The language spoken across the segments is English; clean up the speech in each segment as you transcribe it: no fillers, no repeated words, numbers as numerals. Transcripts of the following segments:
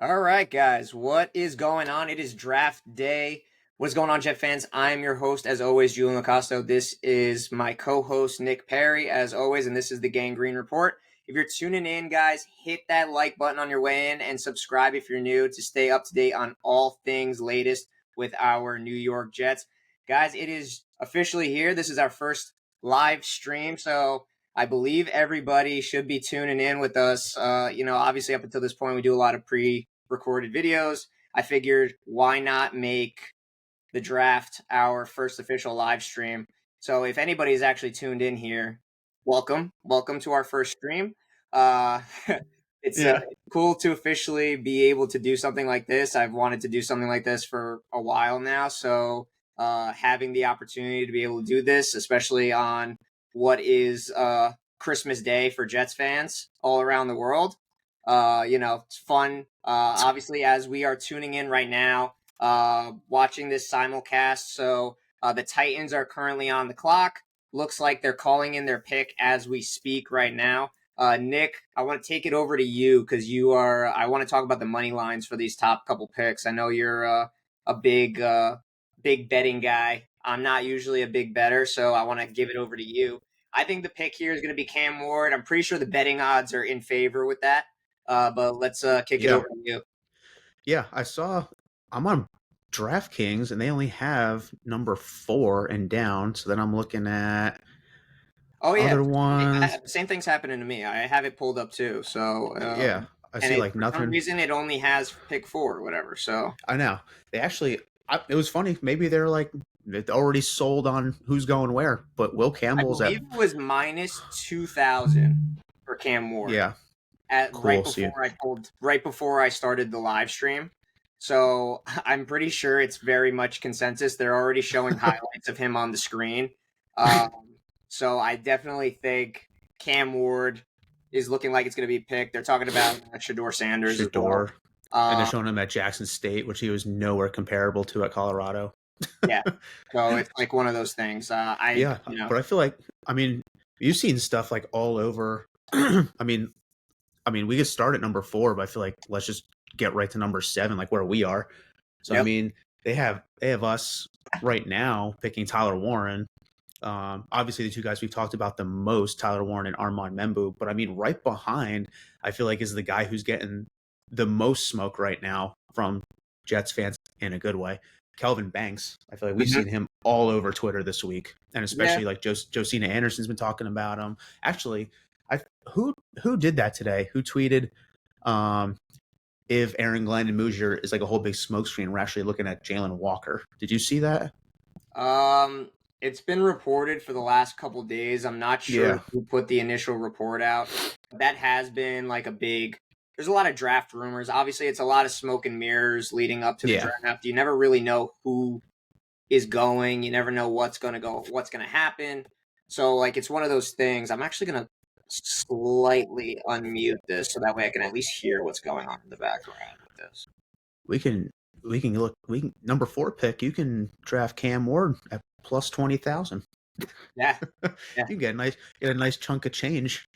All right, guys, what is going on? It is draft day. What's going on, Jet fans? I'm your host, as always, Julian Lacosto. This is my co-host, Nick Perry, as always, and this is the Gang Green Report. If you're tuning in, guys, hit that like button on your way in and subscribe if you're new to stay up to date on all things latest with our New York Jets. Guys, it is officially here. This is our first live stream, so I believe everybody should be tuning in with us. Obviously, up until this point, we do a lot of pre-recorded videos. I figured, why not make the draft our first official live stream? So if anybody's actually tuned in here, welcome to our first stream. Uh, it's Yeah. cool to officially be able to do something like this. I've wanted to do something like this for a while now, so having the opportunity to be able to do this, especially on what is Christmas Day for Jets fans all around the world. It's fun. Obviously, as we are tuning in right now, watching this simulcast. So the Titans are currently on the clock. Looks like they're calling in their pick as we speak right now. Nick, I want to take it over to you because I want to talk about the money lines for these top couple picks. I know you're a big betting guy. I'm not usually a big better, so I want to give it over to you. I think the pick here is going to be Cam Ward. I'm pretty sure the betting odds are in favor with that. But let's kick it Yeah. over to you. Yeah. I'm on DraftKings and they only have number 4 and down. So then I'm looking at Oh yeah, other ones. same thing's happening to me. I have it pulled up too. So Yeah. I and see like for some nothing. reason it only has pick 4 or whatever. So I know. They actually, it was funny. Maybe they're like, they're already sold on who's going where. But Will I Campbell's at, believe it was minus 2,000 for Cam Ward yeah, at cool. See it. right before I started the live stream. So I'm pretty sure it's very much consensus. They're already showing highlights of him on the screen. Um, so I definitely think Cam Ward is looking like it's going to be picked. They're talking about Shador Sanders as well. Shador. And they're Um, showing him at Jackson State, which he was nowhere comparable to at Colorado. yeah. So it's like one of those things. Yeah. But I feel like, I mean, you've seen stuff like all over. I mean, we could start at number 4, but I feel like let's just get right to number 7, like where we are. So I yep. mean, they have us right now picking Tyler Warren. Obviously, the two guys we've talked about the most, Tyler Warren and Armand Membu. But I mean, right behind, I feel like is the guy who's getting the most smoke right now from Jets fans in a good way. Kelvin Banks. I feel like we've Mhm. seen him all over Twitter this week, and Yeah. especially like Josina Anderson's been talking about him. Actually, I who did that today? Who tweeted um, if Aaron Glenn and Muzier is like a whole big smokescreen? We're actually looking at Jalen Walker. Did you see that? Um, it's been reported for the last couple days. I'm not sure Yeah, who put the initial report out. That has been like a big. There's a lot of draft rumors. Obviously, it's a lot of smoke and mirrors leading up to the yeah, draft. You never really know who is going. You never know what's going to go, what's going to happen. So, like, it's one of those things. I'm actually going to slightly unmute this so that way I can at least hear what's going on in the background with this. we can number 4 pick. You can draft Cam Ward at plus 20,000. Yeah, yeah. You get a nice chunk of change.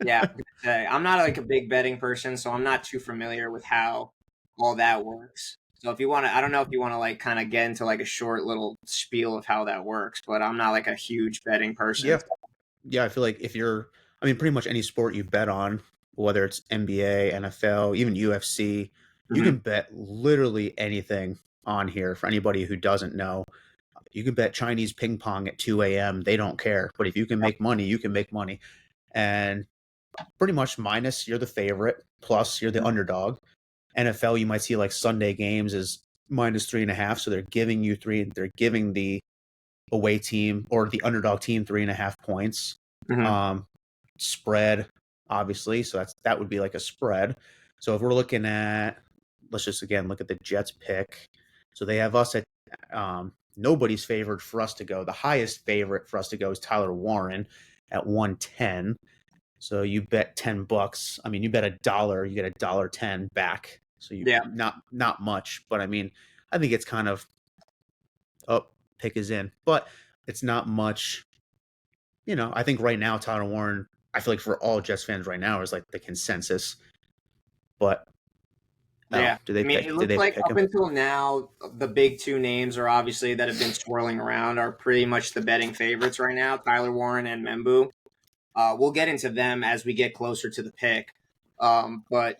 Yeah, I was gonna say, I'm not like a big betting person, so I'm not too familiar with how all that works. So if you want to, I don't know if you want to like kind of get into like a short little spiel of how that works, but I'm not like a huge betting person. Yeah, yeah. I feel like I mean, pretty much any sport you bet on, whether it's NBA, NFL, even UFC, you Mm-hmm. can bet literally anything on here. For anybody who doesn't know, you can bet Chinese ping pong at 2 a.m. They don't care. But if you can make money, you can make money. And pretty much minus you're the favorite, plus you're the underdog. NFL, you might see like Sunday games is minus 3.5, so they're giving you three. They're giving the away team or the underdog team 3.5 points. Mm-hmm. Um, Spread, obviously, so that would be like a spread. So if we're looking at, let's just again look at the Jets pick. So they have us at nobody's favored for us to go. The highest favorite for us to go is Tyler Warren at 110. So you bet $10. I mean, you bet $1, you get $1.10 back. So you Yeah. not much, but I mean, I think it's kind of pick is in, but it's not much. I think right now Tyler Warren, I feel like for all Jets fans right now is like the consensus. But Oh, Yeah. I mean, it did looks they like pick up him? until now, the big two names are obviously that have been swirling around are pretty much the betting favorites right now, Tyler Warren and Membu. We'll get into them as we get closer to the pick. But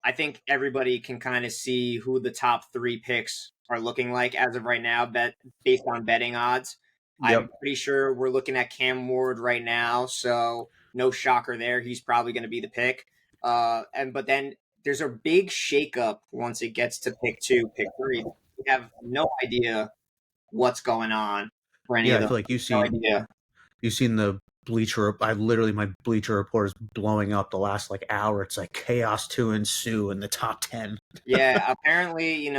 I think everybody can kind of see who the top three picks are looking like as of right now, based on betting odds. I'm Yep. pretty sure we're looking at Cam Ward right now, so no shocker there. He's probably going to be the pick. But then there's a big shakeup once it gets to pick two, pick three. We have no idea what's going on for any Yeah, of I those. feel like No idea. you've seen the Bleacher. I literally my Bleacher Report is blowing up the last like hour. It's like chaos to ensue in the top 10. Yeah, apparently,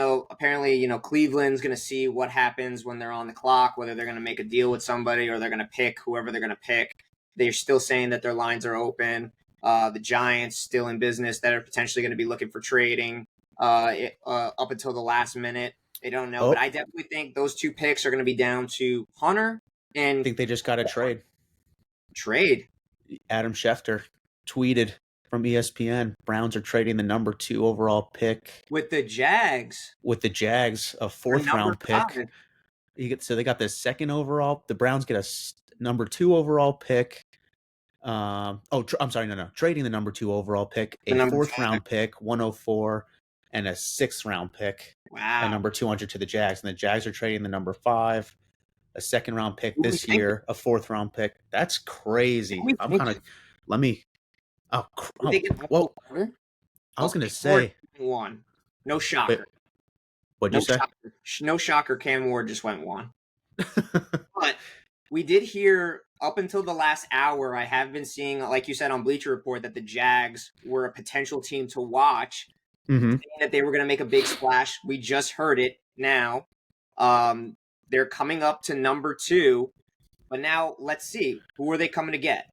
Cleveland's going to see what happens when they're on the clock, whether they're going to make a deal with somebody or they're going to pick whoever they're going to pick. They're still saying that their lines are open. The Giants still in business that are potentially going to be looking for trading up until the last minute. They don't know, but Oh, I definitely think those two picks are going to be down to Hunter I and think they just got a trade. trade Adam Schefter tweeted from ESPN, Browns are trading the number 2 overall pick with the Jags with the Jags, a for fourth number round pick. five. So they got the second overall. The Browns get a number 2 overall pick. I'm sorry, no, trading the number 2 overall pick, The a number fourth five. round pick, 104, and a sixth round pick, a Wow. number 200 to the Jags. And the Jags are trading the number 5, a second round pick Who we this thinking? year, a fourth round pick. That's Who crazy. we I'm kind of, thinking? let me, Did they get whoa. Apple Carter? I I'll was say going to Ward say, went one. No wait, shocker. what'd you No say? shocker. No shocker. Cam Ward just went one. But we did hear up until the last hour. I have been seeing, like you said on Bleacher Report, that the Jags were a potential team to watch, Mm-hmm. saying that they were going to make a big splash. We just heard it now. They're coming up to number 2, but now let's see, who are they coming to get?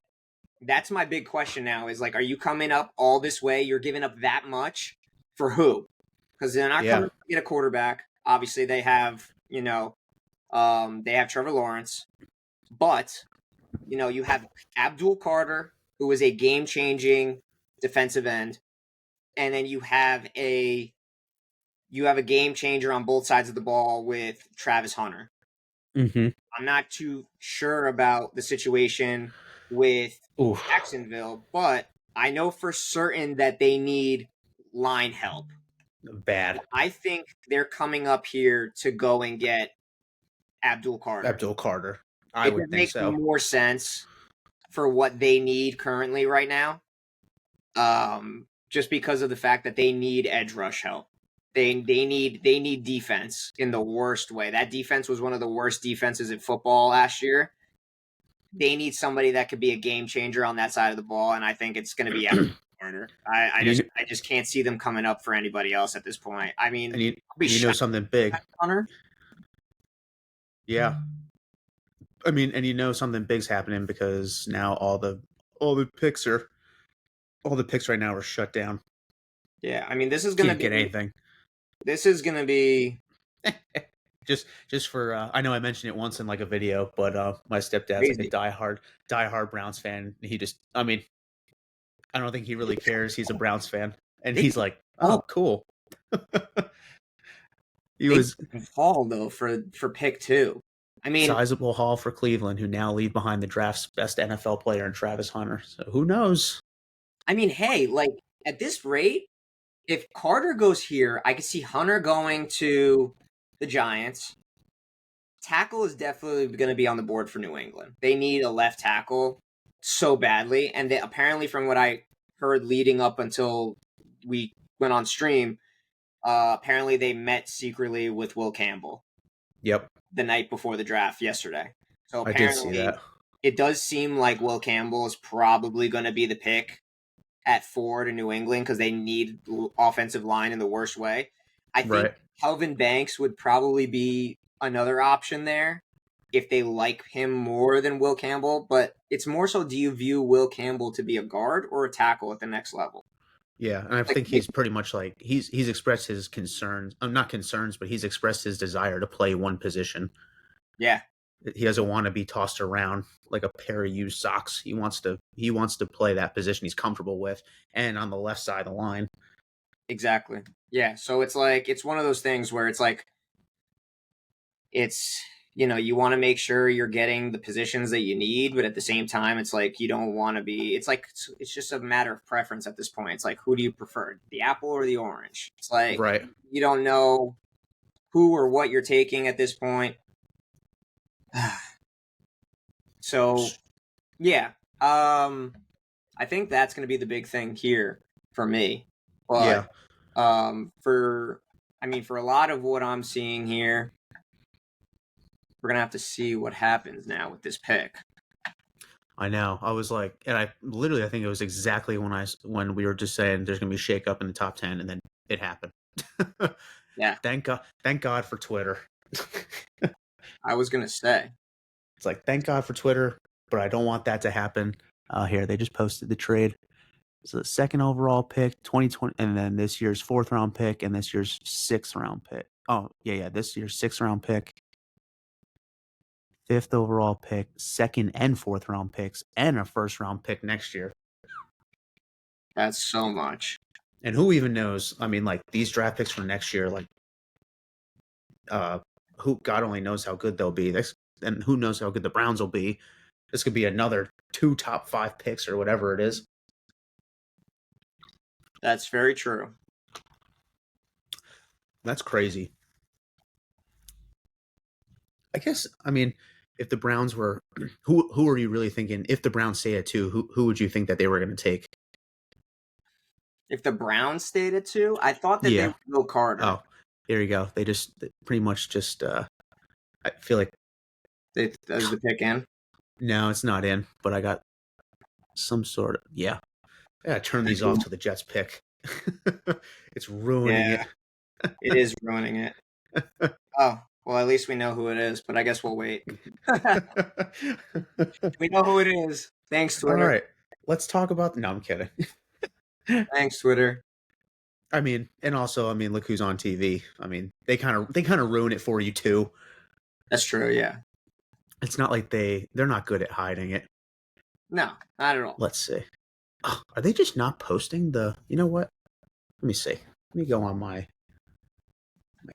That's my big question now. Is like, are you coming up all this way? You're giving up that much for who? Because they're not Yeah. coming to get a quarterback. Obviously, they have they have Trevor Lawrence, but you have Abdul Carter, who is a game changing defensive end, and then you have a game changer on both sides of the ball with Travis Hunter. Mm-hmm. I'm not too sure about the situation with Oof. Jacksonville, but I know for certain that they need line help. Bad. I think they're coming up here to go and get Abdul Carter. Abdul Carter. I It would just think makes so. more sense for what they need currently right now. Just because of the fact that they need edge rush help. They need defense in the worst way. That defense was one of the worst defenses in football last year. They need somebody that could be a game changer on that side of the ball, and I think it's going to be Carter. I, I And just you, I just can't see them coming up for anybody else at this point. I mean, and you, I'll be and you know shocked something if big. that's Hunter. Yeah. I mean, and you know something big's happening because now all the picks are all the picks right now are shut down. Yeah, I mean Can't get anything. this is gonna be Just for I know I mentioned it once in like a video, but my stepdad's like a crazy. diehard Browns fan. He just I mean, I don't think he really cares. He's a Browns fan. And They he's like, oh "Oh, cool." He they was fall though for pick two. I mean, sizable haul for Cleveland, who now leave behind the draft's best NFL player in Travis Hunter. So who knows? hey, like at this rate, if Carter goes here, I could see Hunter going to the Giants. Tackle is definitely going to be on the board for New England. They need a left tackle so badly, and apparently, from what I heard leading up until we went on stream, apparently they met secretly with Will Campbell Yep, the night before the draft yesterday. So I did see apparently, that. it does seem like Will Campbell is probably going to be the pick at 4 to New England because they need offensive line in the worst way. I think Right. Calvin Banks would probably be another option there if they like him more than Will Campbell. But it's more so, do you view Will Campbell to be a guard or a tackle at the next level? Yeah, and I Like, think he's pretty much like he's expressed his concerns. Not concerns, but he's expressed his desire to play one position. yeah, He doesn't want to be tossed around like a pair of used socks. He wants to play that position he's comfortable with, and on the left side of the line. Exactly. Yeah. So it's like it's one of those things where it's like it's you want to make sure you're getting the positions that you need, but at the same time, it's like you don't want to be. It's like it's just a matter of preference at this point. It's like who do you prefer, the apple or the orange? It's like Right. you don't know who or what you're taking at this point. So yeah, I think that's going to be the big thing here for me. But Yeah, for for a lot of what I'm seeing here, we're gonna have to see what happens now with this pick. I know. I was like, and I think it was exactly when we were just saying there's gonna be a shake up in the top 10, and then it happened. Yeah, Thank God for Twitter. I was gonna say It's like thank God for Twitter, but I don't want that to happen. Here they just posted the trade. So the second overall pick, 2020, and then this year's fourth round pick, and this year's sixth round pick. Oh yeah, this year's sixth round pick, fifth overall pick, second and fourth round picks, and a first round pick next year. that's so much. And who even knows? I mean, like these draft picks for next year, like uh who God only knows how good they'll be. This and who knows how good the Browns will be. This could be another 2 top 5 picks or whatever it is. That's very true. That's crazy. I guess I mean if the Browns were who are you really thinking if the Browns stay at 2, who would you think that they were going to take? If the Browns stayed at 2, I thought that they Yeah. would go Carter. Oh, here you go. They pretty much just I feel like As the pick in. no, it's not in, but I got some sort of yeah. I gotta turn these off till the Jets pick. It's ruining Yeah, it. it is ruining it. Oh, well, at least we know who it is, but I guess we'll wait. We know who it is. Thanks, All Twitter. right, let's talk about. No, I'm kidding. Thanks, Twitter. I mean, and also, I mean, look who's on TV. I mean, they kind of ruin it for you too. That's true, yeah. It's not like they're not good at hiding it. No, not at all. Let's see. Oh, are they just not posting the? You know what? Let me see. Let me go on my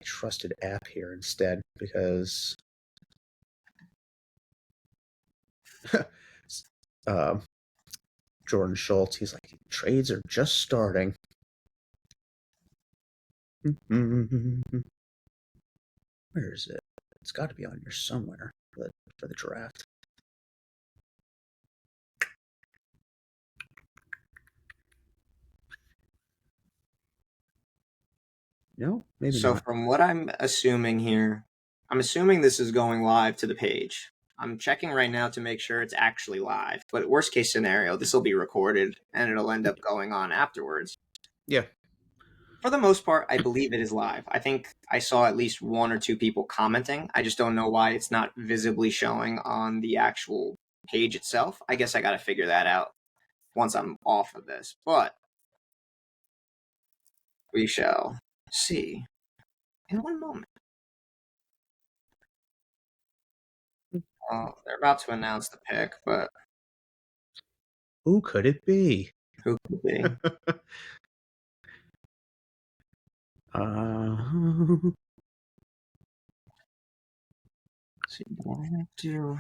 trusted app here instead because uh, Jordan Schultz. He's like trades are just starting. Where is it? It's got to be on here somewhere for the draft. No, maybe So not. from what I'm assuming here, I'm assuming this is going live to the page. I'm checking right now to make sure it's actually live. But worst case scenario, this will be recorded and it'll end up going on afterwards. Yeah. For the most part, I believe it is live. I think I saw at least 1 or 2 people commenting. I just don't know why it's not visibly showing on the actual page itself. I guess I got to figure that out once I'm off of this. But we shall see in one moment. They're about to announce the pick, but Who could it be? who could be? uh, See, do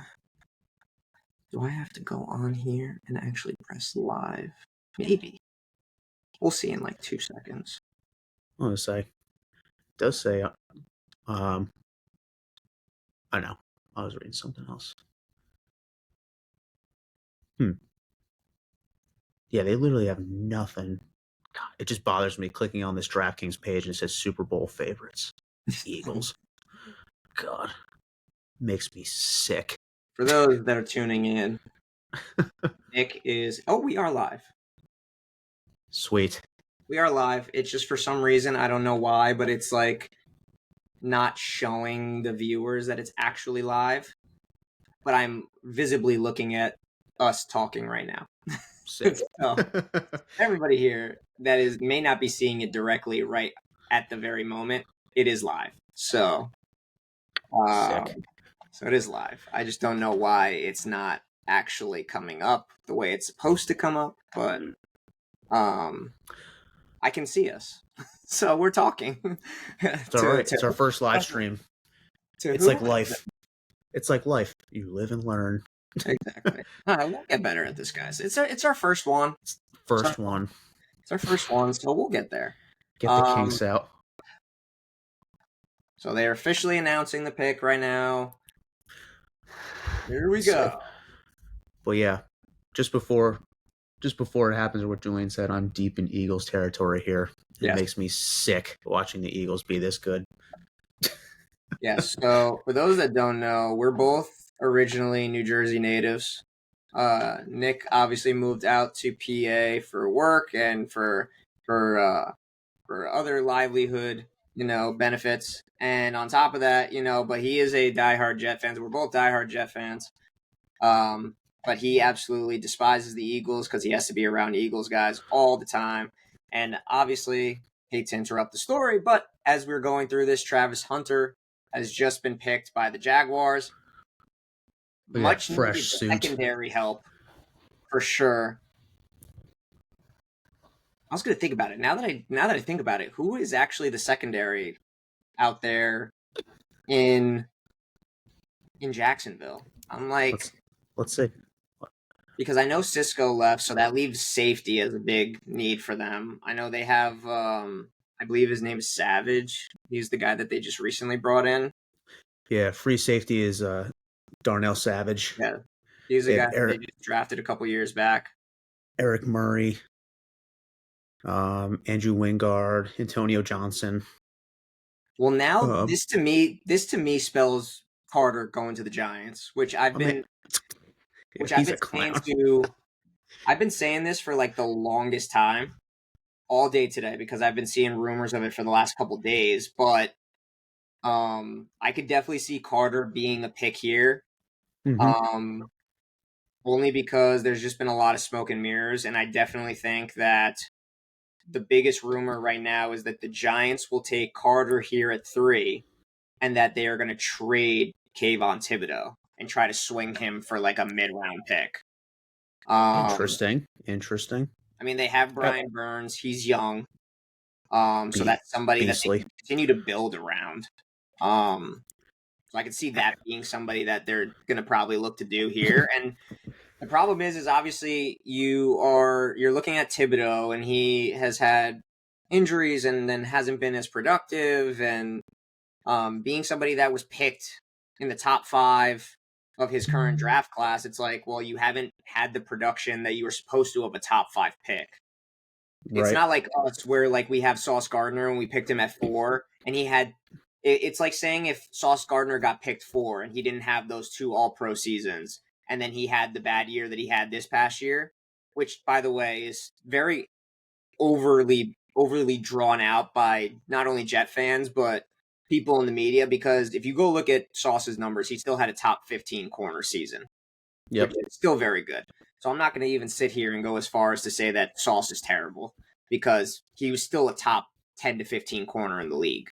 I have to go on here and actually press live? Maybe. We'll see in like 2 seconds. I want to say, it does say, I know. I was reading something else. Yeah, they literally have nothing. God, it just bothers me clicking on this DraftKings page and it says Super Bowl favorites. Eagles. God, makes me sick. For those that are tuning in, Nick is. Oh, we are live. Sweet. We are live. It's just for some reason, I don't know why, but it's like not showing the viewers that it's actually live. But I'm visibly looking at us talking right now. Sick. So everybody here that is may not be seeing it directly right at the very moment. It is live. So Sick. so it is live. I just don't know why it's not actually coming up the way it's supposed to come up, but I I can see us. So we're talking. It's all right. It's our first live stream. To It's who? like life. It's like life. You live and learn. Exactly. We'll get better at this, guys. It's our first one. First one. It's our first one, so we'll get there. Get the kinks out. So they're officially announcing the pick right now. Here we go. But yeah, just before it happens, what Julian said, I'm deep in Eagles territory here. It makes me sick watching the Eagles be this good. Yes. So for those that don't know, we're both originally New Jersey natives. Nick obviously moved out to PA for work and for other livelihood, benefits. And on top of that, but he is a diehard Jet fan. We're both diehard Jet fans. But he absolutely despises the Eagles because he has to be around Eagles guys all the time. And obviously, hate to interrupt the story, but as we're going through this, Travis Hunter has just been picked by the Jaguars. Much needed secondary help for sure. I was going to think about it. Now that I think about it, who is actually the secondary out there in Jacksonville? I'm like, let's see. Because I know Cisco left, so that leaves safety as a big need for them. I know they have, I believe his name is Savage. He's the guy that they just recently brought in. Yeah, free safety is Darnell Savage. Yeah, he's a guy that they just drafted a couple years back. Eric Murray, Andrew Wingard, Antonio Johnson. Well, now this to me spells Carter going to the Giants, which I've been saying this for like the longest time, all day today, because I've been seeing rumors of it for the last couple days. But I could definitely see Carter being a pick here. Mm-hmm. Only because there's just been a lot of smoke and mirrors, and I definitely think that the biggest rumor right now is that the Giants will take Carter here at 3, and that they are going to trade Kayvon Thibodeau and try to swing him for like a mid-round pick. Interesting. I mean, they have Brian Burns. He's young. So that's somebody that they can continue to build around. So I could see that being somebody that they're going to probably look to do here. And the problem is obviously you're looking at Thibodeau, and he has had injuries and then hasn't been as productive. And being somebody that was picked in the top 5 of his current draft class, it's like, well, you haven't had the production that you were supposed to of a top 5 pick. Right. It's not like us where like we have Sauce Gardner and we picked him at 4, and he had. It's like saying if Sauce Gardner got picked 4 and he didn't have those 2 All-Pro seasons, and then he had the bad year that he had this past year, which, by the way, is very overly drawn out by not only Jet fans but people in the media, because if you go look at Sauce's numbers, he still had a top 15 corner season. Yep. Which is still very good. So I'm not going to even sit here and go as far as to say that Sauce is terrible, because he was still a top 10 to 15 corner in the league,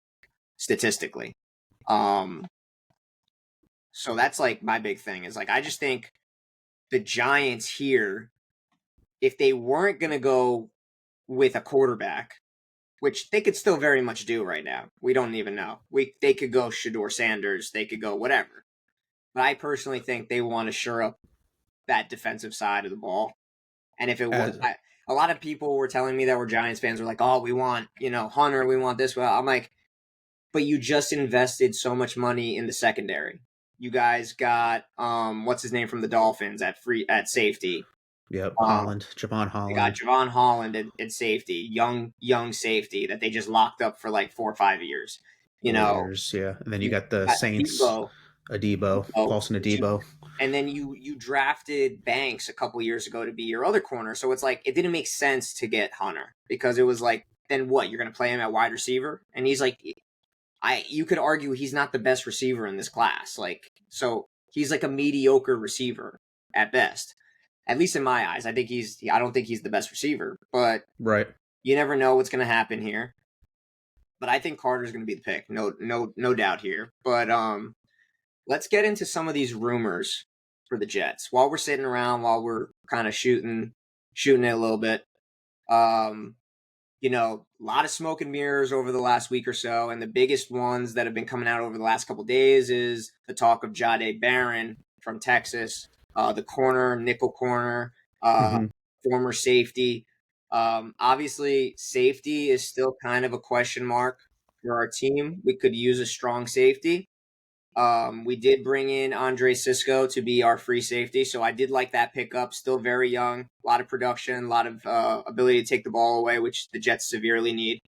statistically. So that's like my big thing is like, I just think the Giants here, if they weren't going to go with a quarterback, which they could still very much do right now, we don't even know. They could go Shedeur Sanders, they could go whatever. But I personally think they want to shore up that defensive side of the ball. And if it was, a lot of people were telling me that were Giants fans were like, oh, we want, Hunter, we want this. Well, I'm like, but you just invested so much money in the secondary. You guys got what's his name from the Dolphins at safety. Yep, Javon Holland. They got Javon Holland at safety, young safety that they just locked up for like 4 or 5 years. Years, yeah. And then you got the Saints, Adebo, Paulson Adebo. And then you drafted Banks a couple years ago to be your other corner. So it's like, it didn't make sense to get Hunter, because it was like, then what? You're going to play him at wide receiver? And he's like, you could argue he's not the best receiver in this class. Like, so he's like a mediocre receiver at best, at least in my eyes. I don't think he's the best receiver, but right. You never know what's going to happen here. But I think Carter's going to be the pick. No doubt here. But let's get into some of these rumors for the Jets while we're sitting around, while we're kind of shooting it a little bit. a lot of smoke and mirrors over the last week or so, and the biggest ones that have been coming out over the last couple of days is the talk of Jahdae Barron from Texas, the corner, nickel corner, uh, Hmm. former safety. Obviously, safety is still kind of a question mark for our team. We could use a strong safety. We did bring in Andre Cisco to be our free safety, so I did like that pickup. Still very young, a lot of production, a lot of ability to take the ball away, which the Jets severely need.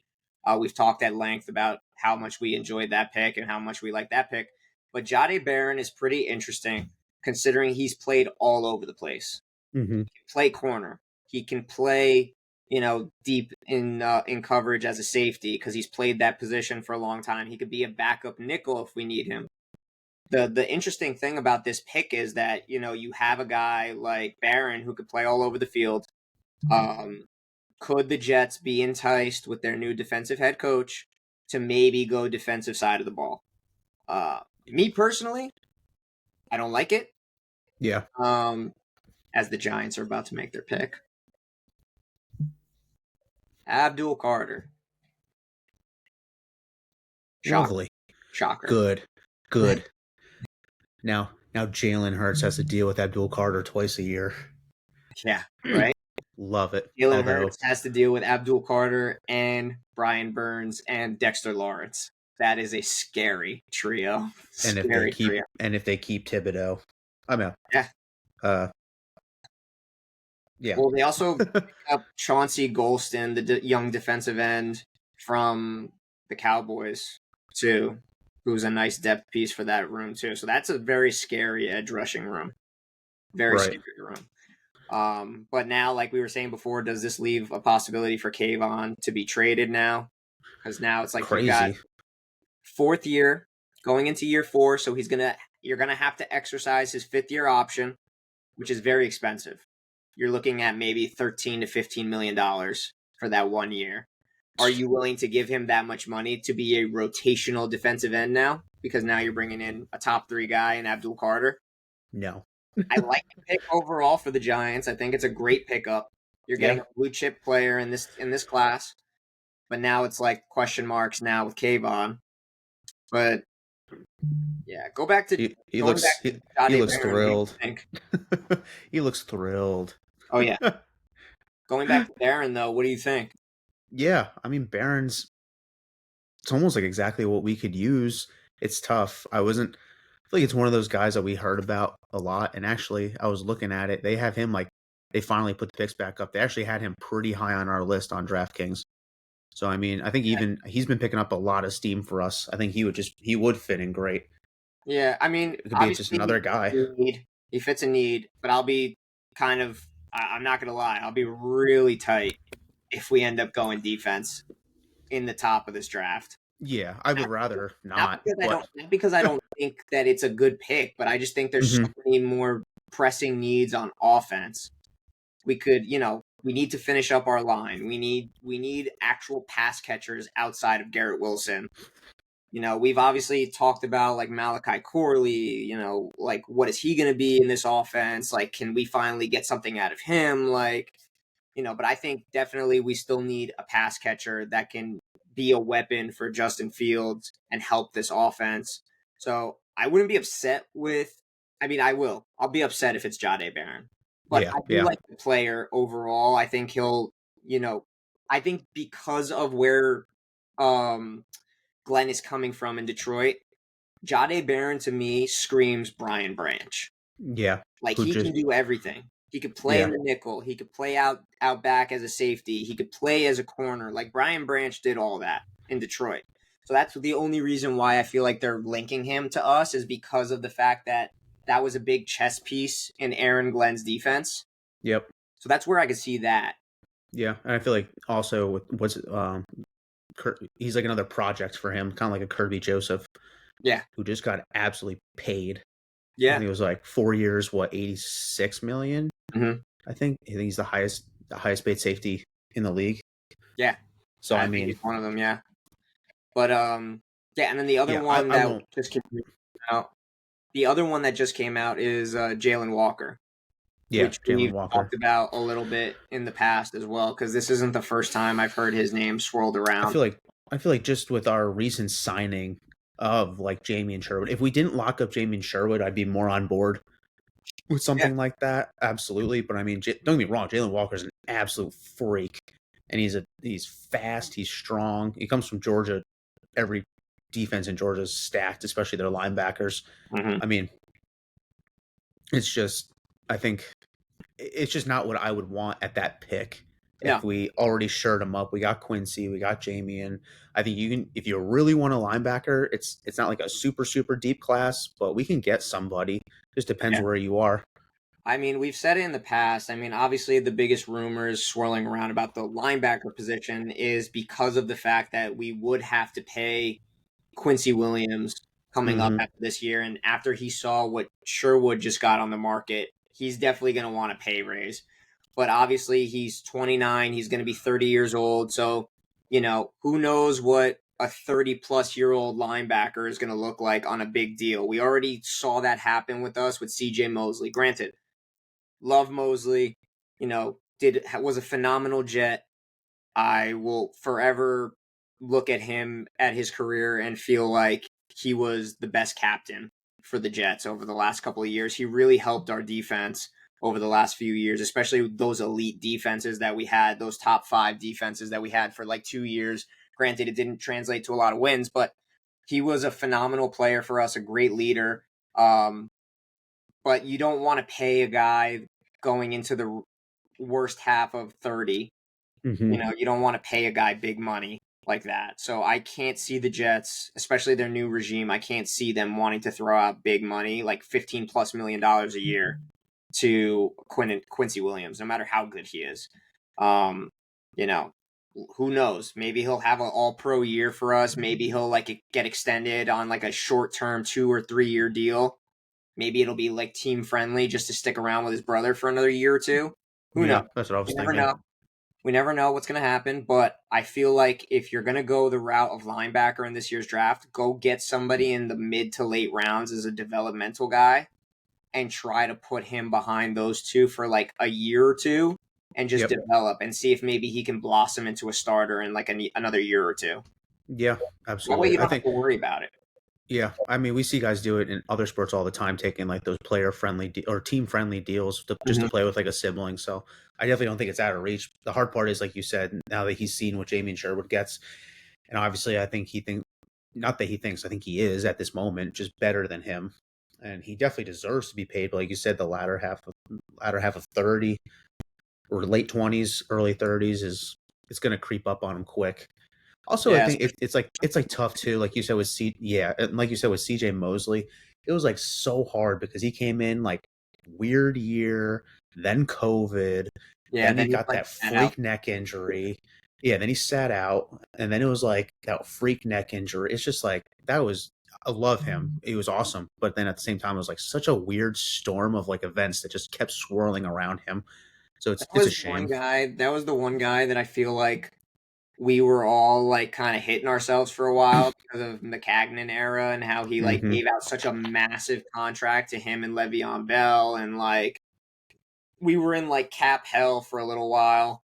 We've talked at length about how much we enjoyed that pick and how much we like that pick. But Jahdae Barron is pretty interesting considering he's played all over the place. Hmm. He can play corner. He can play, deep in coverage as a safety because he's played that position for a long time. He could be a backup nickel if we need him. The interesting thing about this pick is that you have a guy like Barron who could play all over the field. Could the Jets be enticed with their new defensive head coach to maybe go defensive side of the ball? Me personally, I don't like it. Yeah. As the Giants are about to make their pick, Abdul Carter, shocker, Lovely. shocker. Good. Good. Now Jalen Hurts has to deal with Abdul Carter twice a year. Yeah, right. Love it. Jalen Although, Hurts has to deal with Abdul Carter and Brian Burns and Dexter Lawrence. That is a scary trio. and if they Scary keep trio. and if they keep Thibodeau, I'm out. Yeah. Uh, yeah. Well, they also picked up Chauncey Golston, the young defensive end from the Cowboys, too, who's a nice depth piece for that room, too. So that's a very scary edge rushing room. Very Right. scary room. But now, like we were saying before, does this leave a possibility for Kayvon to be traded now? Because now it's like you've got Crazy. fourth year going into year 4, so you're gonna have to exercise his 5th-year option, which is very expensive. You're looking at maybe $13 to $15 million for that 1 year. Are you willing to give him that much money to be a rotational defensive end now? Because now you're bringing in a top 3 guy in Abdul Carter. No. I like the pick overall for the Giants. I think it's a great pickup. You're getting Yeah. a blue chip player in this class, but now it's like question marks now with Kayvon. But yeah, He he going looks back he, to he Jahdae looks Barron. What do you thrilled. think? He looks thrilled. Oh yeah, going back to Barron though. What do you think? Yeah, I mean Barron's it's almost like exactly what we could use. It's tough. I feel like it's one of those guys that we heard about a lot. And actually, I was looking at it. They have him like they finally put the picks back up. They actually had him pretty high on our list on DraftKings. So I mean, I think even he's been picking up a lot of steam for us. I think he would fit in great. Yeah, I mean, It could be just obviously another guy. he fits a need, but I'll be kind of I'm not gonna lie, I'll be really tight if we end up going defense in the top of this draft. Yeah, I would Not, rather not not, because but I don't think that it's a good pick, but I just think there's so hmm many more pressing needs on offense. We could, we need to finish up our line. We need actual pass catchers outside of Garrett Wilson. We've obviously talked about like Malachi Corley, like what is he going to be in this offense? Like, can we finally get something out of him? Like, but I think definitely we still need a pass catcher that can be a weapon for Justin Fields and help this offense. So I wouldn't be upset I mean, I will. I'll be upset if it's Jahdae Barron. But yeah, I do yeah, like the player overall. I think you know, I think because of where um, Glenn is coming from in Detroit, Jahdae Barron to me screams Brian Branch. yeah. Like Who he just can do everything. He could play in yeah, the nickel. He could play out back as a safety. He could play as a corner. Like Brian Branch did all that in Detroit. So that's the only reason why I feel like they're linking him to us is because of the fact that that was a big chess piece in Aaron Glenn's defense. yep, So that's where I could see that. yeah. And I feel like also with he's like another project for him, kind of like a Kirby Joseph, Yeah. who just got absolutely paid. I Yeah. think it was like 4 years, what 86 million. Mm-hmm. I think he's the highest paid safety in the league. Yeah. So I I think mean, he's one of them. Yeah. But yeah. And then the other yeah, one I that won't. just came out, the other one that just came out is Jalen Walker. Yeah, which Jalen we've Walker. talked about a little bit in the past as well, because this isn't the first time I've heard his name swirled I around. feel like I feel like just with our recent signing of like Jamie and Sherwood, if we didn't lock up Jamie and Sherwood, I'd be more on board with Yeah. something like that. Absolutely, but I mean, don't get me wrong, Jalen Walker's an absolute freak, and he's fast, he's strong. He comes from Georgia. Every defense in Georgia is stacked, especially their linebackers. Hmm. I mean, it's just I think it's just not what I would want at that pick. No. If we already shirt him up, we got Quincy, we got Jamie, and I think you can. If you really want a linebacker, it's not like a super deep class, but we can get somebody. Just depends Yeah. where you are. I mean, we've said it in the past. I mean, obviously, the biggest rumors swirling around about the linebacker position is because of the fact that we would have to pay Quincy Williams coming up Mm-hmm. after this year. And after he saw what Sherwood just got on the market, he's definitely going to want a pay raise. But obviously, he's 29. He's going to be 30 years old. So, who knows what a 30-plus-year-old linebacker is going to look like on a big deal. We already saw that happen with us with CJ Mosley. Granted, love Mosley, was a phenomenal Jet. I will forever look at his career and feel like he was the best captain for the Jets over the last couple of years. He really helped our defense over the last few years, especially those elite defenses that we had, those top 5 defenses that we had for like 2 years. Granted, it didn't translate to a lot of wins, but he was a phenomenal player for us, a great leader. Um, but you don't want to pay a guy going into the worst half of 30. Mm-hmm. You don't want to pay a guy big money like that. So I can't see the Jets, especially their new regime, I can't see them wanting to throw out big money, like 15 plus $1 million a year to Quincy Williams, no matter how good he is. Um, you know, who knows? Maybe he'll have an all pro year for us. Maybe he'll like get extended on like a short term 2 or 3 year deal. Maybe it'll be like team friendly just to stick around with his brother for another year or two. Who Yeah, knows? that's what I was You never thinking. know. We never know what's going to happen, but I feel like if you're going to go the route of linebacker in this year's draft, go get somebody in the mid to late rounds as a developmental guy and try to put him behind those two for like a year or two and just Yep. develop and see if maybe he can blossom into a starter in like another year or two. Yeah, That way absolutely. you I don't have think to worry about it. yeah, I mean, we see guys do it in other sports all the time, taking like those player friendly or team friendly deals just to Mhm. play with like a sibling. So I definitely don't think it's out of reach. The hard part is, like you said, now that he's seen what Jamie and Sherwood gets, and obviously, I think not that he thinks, I think he is at this moment just better than him, and he definitely deserves to be paid. But like you said, the latter half of 30 or late 20s, early 30s is it's going to creep up on him quick. Also, I Yeah. think it's like tough too. Like you said with and like you said with CJ Mosley, it was like so hard because he came in like weird year, then COVID, Yeah. then he Then he's got like that that out. freak neck injury. Yeah, then he sat out, and then it was like that freak neck injury. It's just like that was. I love him. He was awesome, but then at the same time, it was like such a weird storm of like events that just kept swirling around him. So it's a shame. That was the one guy that I feel like we were all like kind of hitting ourselves for a while because of the Cagnon era and how he like Hmm. gave out such a massive contract to him and Le'Veon Bell, and like we were in like cap hell for a little while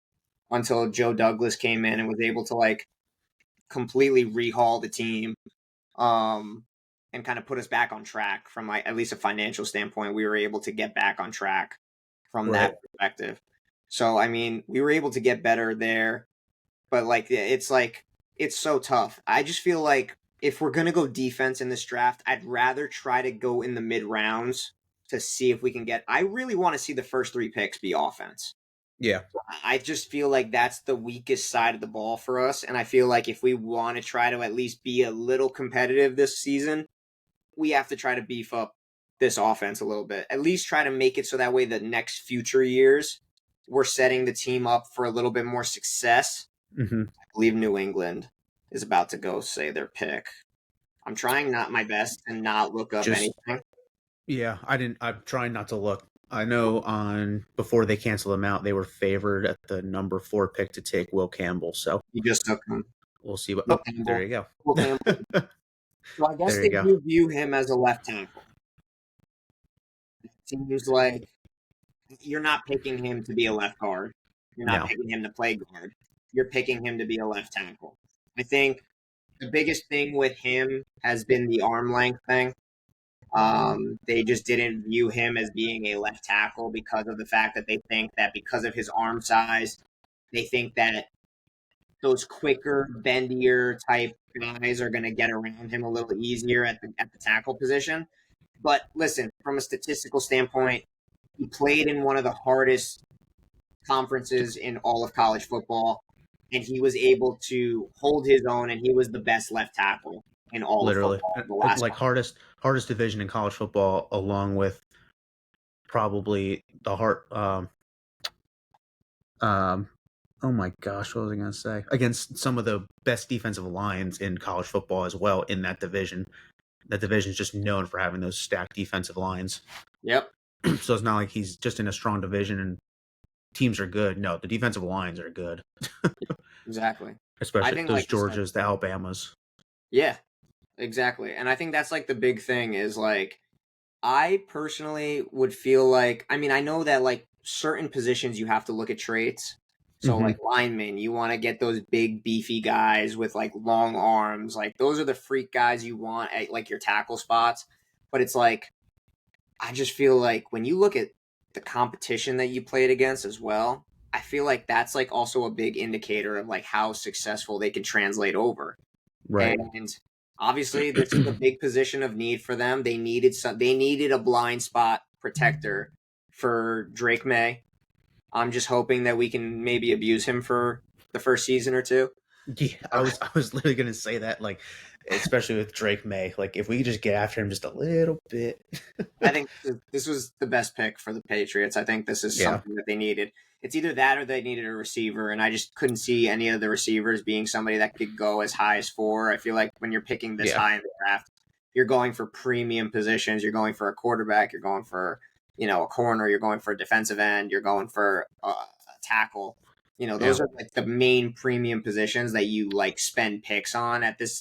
until Joe Douglas came in and was able to like completely rehaul the team, um and kind of put us back on track from like at least a financial standpoint. We were able to get back on track from Right. that perspective. So I mean, we were able to get better there, but like it's so tough. I just feel like if we're gonna go defense in this draft, I'd rather try to go in the mid rounds to see if we can get. I really want to see the first 3 picks be offense. Yeah. I just feel like that's the weakest side of the ball for us, and I feel like if we want to try to at least be a little competitive this season, we have to try to beef up this offense a little bit. At least try to make it so that way the next future years we're setting the team up for a little bit more success. Hmm. I believe New England is about to go say their pick. I'm trying not my best to not look up Just anything. Yeah, I didn't. I'm trying not to look. I know on before they canceled him out, they were favored at the number 4 pick to take Will Campbell. So You just took him. we'll see what. Will Oh, there Campbell. you go. Will Campbell. So I guess There you they go. do view him as a left tackle. It seems like you're not picking him to be a left guard. You're not No, picking him to play guard. You're picking him to be a left tackle. I think the biggest thing with him has been the arm length thing. They just didn't view him as being a left tackle because of the fact that they think that because of his arm size, they think that those quicker, bendier type guys are going to get around him a little easier at the tackle position. But listen, from a statistical standpoint, he played in one of the hardest conferences in all of college football, and he was able to hold his own, and he was the best left tackle in all of literally, football the last like hardest division in college football, along with probably the hard. Um, oh my gosh, what was I going to say? Against some of the best defensive lines in college football as well in that division. That division is just known for having those stacked defensive lines. Yep. So it's not like he's just in a strong division and teams are good. No, the defensive lines are good, Exactly. I especially think, those like you said, Georgias, the Alabamas. yeah, exactly. And I think that's like the big thing is like I personally would feel like I mean, I know that like certain positions you have to look at traits. So Mm-hmm. like linemen, you want to get those big beefy guys with like long arms. Like those are the freak guys you want at like your tackle spots. But it's like I just feel like when you look at the competition that you played against as well, I feel like that's like also a big indicator of like how successful they can translate over. Right. And obviously, this is a big position of need for them. They needed a blind spot protector for Drake May. I'm just hoping that we can maybe abuse him for the first season or two. Yeah, I was literally gonna say that, like, especially with Drake May, like if we could just get after him just a little bit. I think this was the best pick for the Patriots. I think this is Yeah, something that they needed. It's either that or they needed a receiver, and I just couldn't see any of the receivers being somebody that could go as high as 4. I feel like when you're picking this yeah, high in the draft, you're going for premium positions. You're going for a quarterback. You're going for a corner. You're going for a defensive end. You're going for a tackle. yeah. Those are like the main premium positions that you like spend picks on at this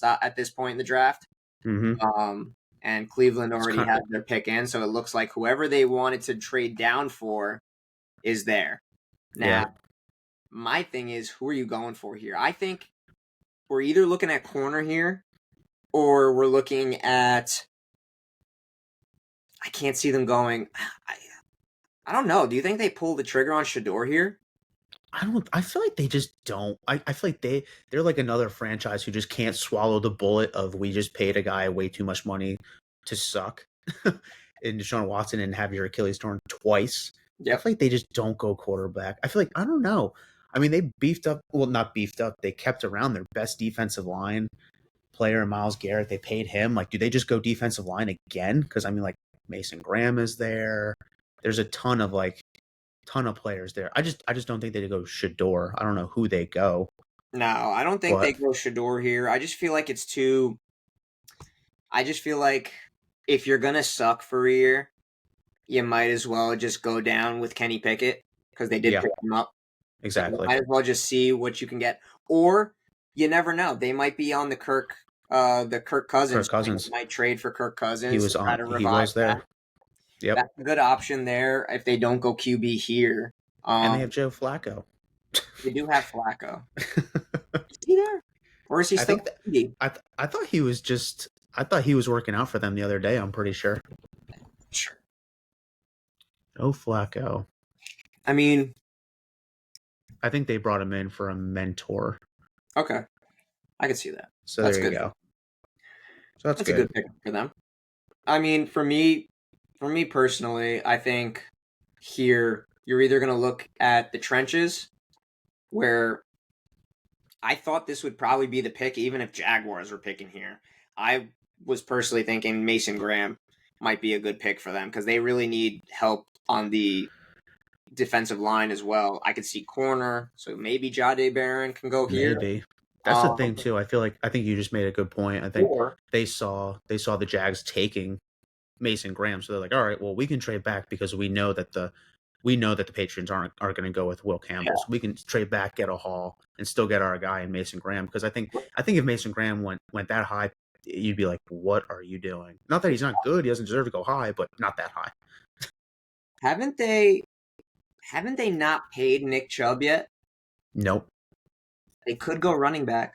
point in the draft. Mm-hmm. Um, and Cleveland It's already kind. had their pick in, so it looks like whoever they wanted to trade down for is there. Yeah, Now, my thing is, who are you going for here? I think we're either looking at corner here or we're looking at. I can't see them going. I don't know. Do you think they pull the trigger on Shador here? I don't. I feel like they just don't. I feel like they're like another franchise who just can't swallow the bullet of we just paid a guy way too much money to suck in Deshaun Watson and have your Achilles torn twice. I Yep. feel like they just don't go quarterback. I feel like I don't know. I mean, they beefed up. Well, not beefed up. They kept around their best defensive line player, Miles Garrett. They paid him. Like, do they just go defensive line again? Because I mean, like Mason Graham is there. There's a ton of players there. I just don't think they go Shador. I don't know who they go, No, I don't think they but go Shador here. I just feel like it's too. I just feel like if you're gonna suck for a year, you might as well just go down with Kenny Pickett because they did yeah, pick him up. So you exactly. might as well just see what you can get. Or you never know. They might be on the Kirk Kirk Cousins train. They Cousins, might trade for Kirk he Cousins to was try on. to He revive was that. there. Yep, That's a good option there if they don't go QB here. and they have Um, Joe Flacco. they do have Flacco. Is he there? Or is he I still think that Indy? I thought he was just. I thought he was working out for them the other day. I'm pretty sure. Sure. Joe Flacco. I mean, I think they brought him in for a mentor. okay. I can see that. So That's there you good. go. So that's That's a good. good pick for them. I mean, for me personally, I think here you're either going to look at the trenches where I thought this would probably be the pick even if Jaguars were picking here. I was personally thinking Mason Graham might be a good pick for them because they really need help on the defensive line as well. I could see corner, so maybe Jade Barron can go here. Maybe. That's the thing Um, too. I think you just made a good point. I think or they saw the Jags taking Mason Graham, so they're like, all right, well, we can trade back because we know that the Patriots aren't going to go with Will yeah, Campbell, so we can trade back, get a haul, and still get our guy in Mason Graham. Because I think if Mason Graham went that high, you'd be like, what are you doing? Not that he's not good, he doesn't deserve to go high, but not that high. haven't they? Haven't they not paid Nick Chubb yet? Nope. They could go running back.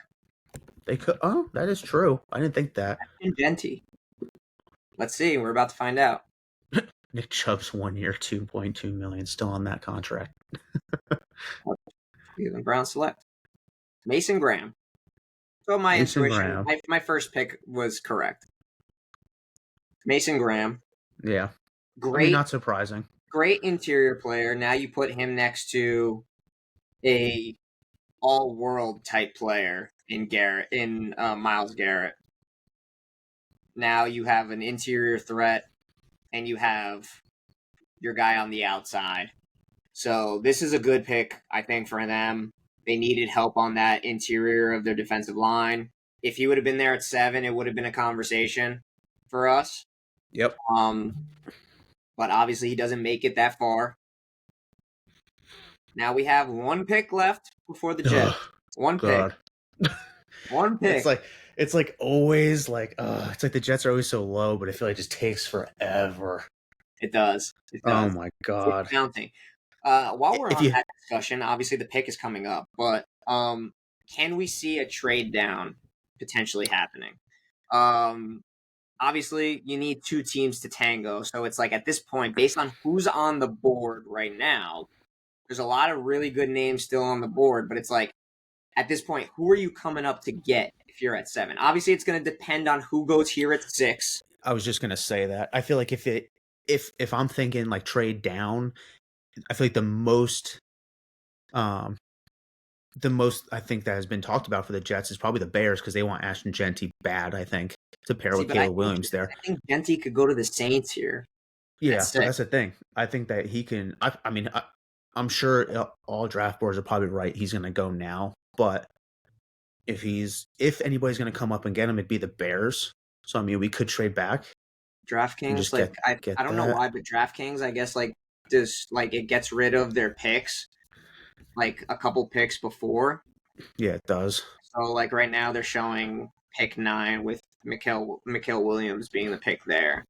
They could. Oh, that is true. I didn't think that. And Genty. Let's see. We're about to find out. Nick Chubb's 1 year, 2.2 million, still on that contract. Cleveland Browns select Mason Graham. So my Mason intuition, Graham. my first pick was correct. Mason Graham, Yeah. I mean, great, not surprising. great interior player. Now you put him next to a all-world type player in Myles Garrett. Now you have an interior threat, and you have your guy on the outside. So this is a good pick, I think, for them. They needed help on that interior of their defensive line. If he would have been there at 7, it would have been a conversation for us. Yep. But obviously he doesn't make it that far. Now we have one pick left before the Jets. One pick. God. One pick. It's like always like it's like the Jets are always so low, but I feel like it just takes forever. It does. It Oh does. my It's God. counting. While we're If on you that discussion, obviously the pick is coming up, but can we see a trade down potentially happening? Obviously you need two teams to tango, so it's like at this point, based on who's on the board right now, there's a lot of really good names still on the board, but it's like at this point, who are you coming up to get if you're at 7? Obviously, it's going to depend on who goes here at 6. I was just gonna say that. I feel like if I'm thinking like trade down, I feel like um the most I think that has been talked about for the Jets is probably the Bears because they want Ashton Genty bad, I think, to pair See, with but I Caleb think Williams there. I think Genty could go to the Saints here at Yeah, but 6. that's the thing. I think that he can. I mean, I'm sure all draft boards are probably right. He's going to go now, but if anybody's going to come up and get him, it'd be the Bears. So I mean, we could trade back and DraftKings, just like I get don't know that. why, but DraftKings, I guess like this like it gets rid of their picks like a couple picks before. Yeah, it does. So like right now they're showing pick 9 with Mikael Williams being the pick there.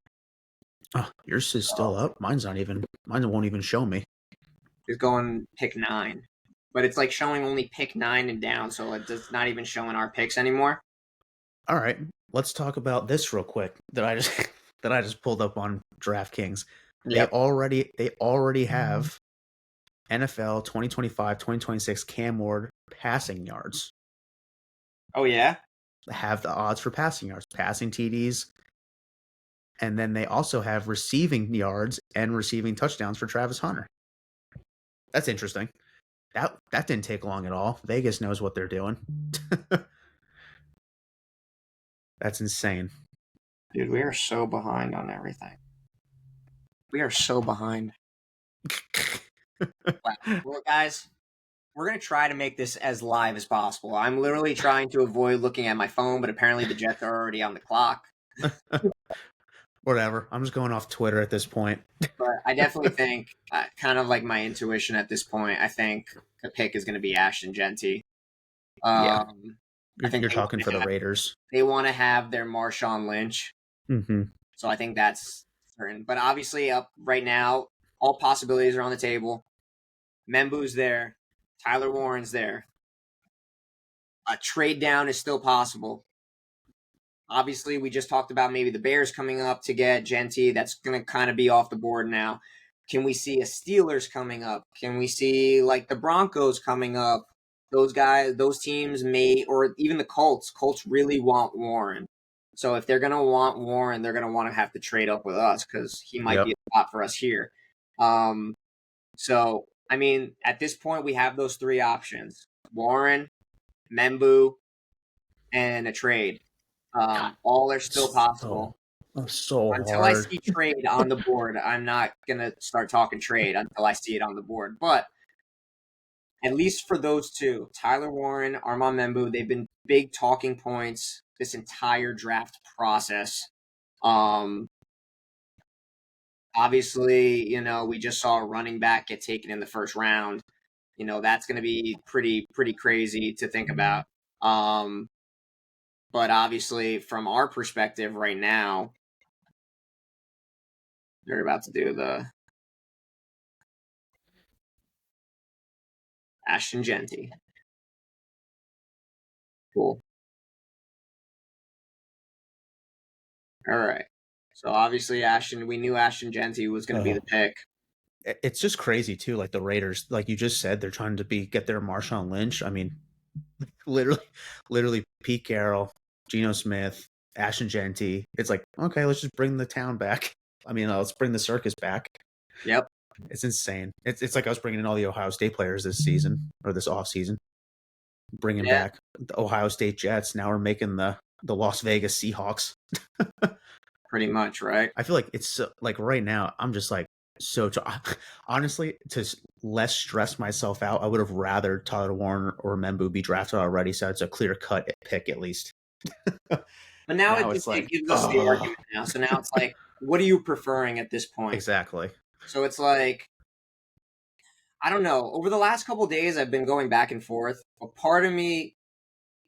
Oh, yours is still So up. Mine's not even. Mine won't even show me. is going pick 9. But it's like showing only pick 9 and down, so it's not even showing our picks anymore. All right, let's talk about this real quick. That I just that I just pulled up on DraftKings. Yep. They already have NFL 2025-2026 Cam Ward passing yards. Oh yeah. Have the odds for passing yards, passing TDs, and then they also have receiving yards and receiving touchdowns for Travis Hunter. That's interesting. That didn't take long at all. Vegas knows what they're doing. That's insane. Dude, we are so behind on everything. We are so behind. Wow. Well, guys, we're going to try to make this as live as possible. I'm literally trying to avoid looking at my phone, but apparently the Jets are already on the clock. Whatever. I'm just going off Twitter at this point. But I definitely think, kind of like my intuition at this point, I think the pick is going to be Ashton Genty. Yeah, I think you're talking for the Raiders. they want to have their Marshawn Lynch. Mm-hmm. So I think that's certain. But obviously, up right now, all possibilities are on the table. Membu's there. Tyler Warren's there. A trade down is still possible. Obviously, we just talked about maybe the Bears coming up to get Genty. That's going to kind of be off the board now. Can we see a Steelers coming up? Can we see like the Broncos coming up? Those guys, those teams may, or even the Colts. Colts really want Warren. So if they're going to want Warren, they're going to want to have to trade up with us because he might be Yep. a spot for us here. So, I mean, at this point, we have those 3 options: Warren, Membu, and a trade. All are still possible. So Until I hard. see trade on the board, I'm not going to start talking trade until I see it on the board. But at least for those 2, Tyler Warren, Armand Membu, they've been big talking points this entire draft process. Obviously, we just saw a running back get taken in the first round. That's going to be pretty crazy to think about. But obviously, from our perspective right now, they're about to do Ashton Genty. Cool. All right. So obviously we knew Ashton Genty was going to be the Oh, pick. it's just crazy too. Like the Raiders, like you just said, they're trying to get their Marshawn Lynch. I mean, literally, literally Pete Carroll, Geno Smith, Ashton Genty. It's like, okay, let's just bring the town back. I mean, let's bring the circus back. Yep. It's insane. It's like I was bringing in all the Ohio State players this season or this off season, bringing Yeah. back the Ohio State Jets. Now we're making the Las Vegas Seahawks. Pretty much, right? I feel like it's so, like right now I'm just like so honestly to less stress myself out. I would have rather Tyler Warren or Membu be drafted already, so it's a clear cut pick at least. But now Now it's it like, gives us the oh, argument now. So now it's like, what are you preferring at this point? exactly. So it's like, I don't know. Over the last couple of days, I've been going back and forth. A part of me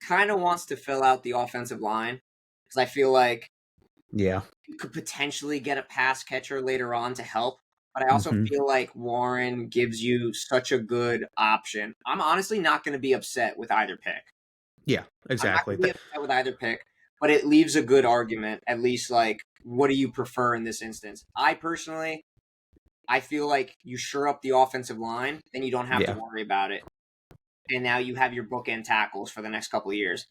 kind of wants to fill out the offensive line because I feel like Yeah. you could potentially get a pass catcher later on to help. But I also Hmm. feel like Warren gives you such a good option. I'm honestly not going to be upset with either pick. Yeah. I'm not Exactly. going to be upset with either pick, but it leaves a good argument. At least, like, what do you prefer in this instance? I personally, I feel like you shore up the offensive line, then you don't have to Yeah. worry about it. And now you have your bookend tackles for the next couple of years.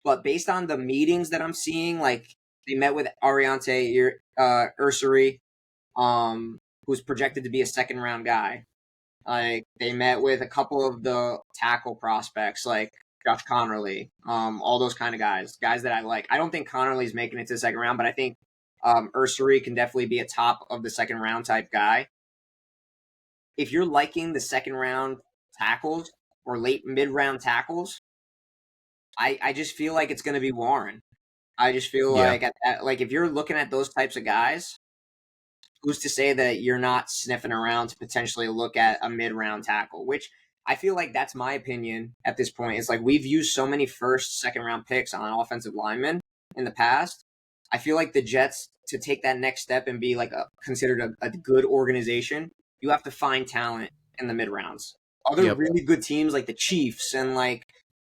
But based on the meetings that I'm seeing, like they met with Ariante Ursary, who's projected to be a second round guy. Like they met with a couple of the tackle prospects, like Josh Connerly, all those kind of guys that I like. I don't think Connerly's making it to the second round, but I think Ursary can definitely be a top of the second round type guy. If you're liking the second round tackles or late mid round tackles, I just feel like it's going to be Warren. I just feel Yeah. like like if you're looking at those types of guys, who's to say that you're not sniffing around to potentially look at a mid round tackle? Which I feel like that's my opinion at this point. It's like we've used so many first, second round picks on offensive linemen in the past. I feel like the Jets to take that next step and be like considered a good organization, you have to find talent in the mid rounds. Other Yep. really good teams like the Chiefs and like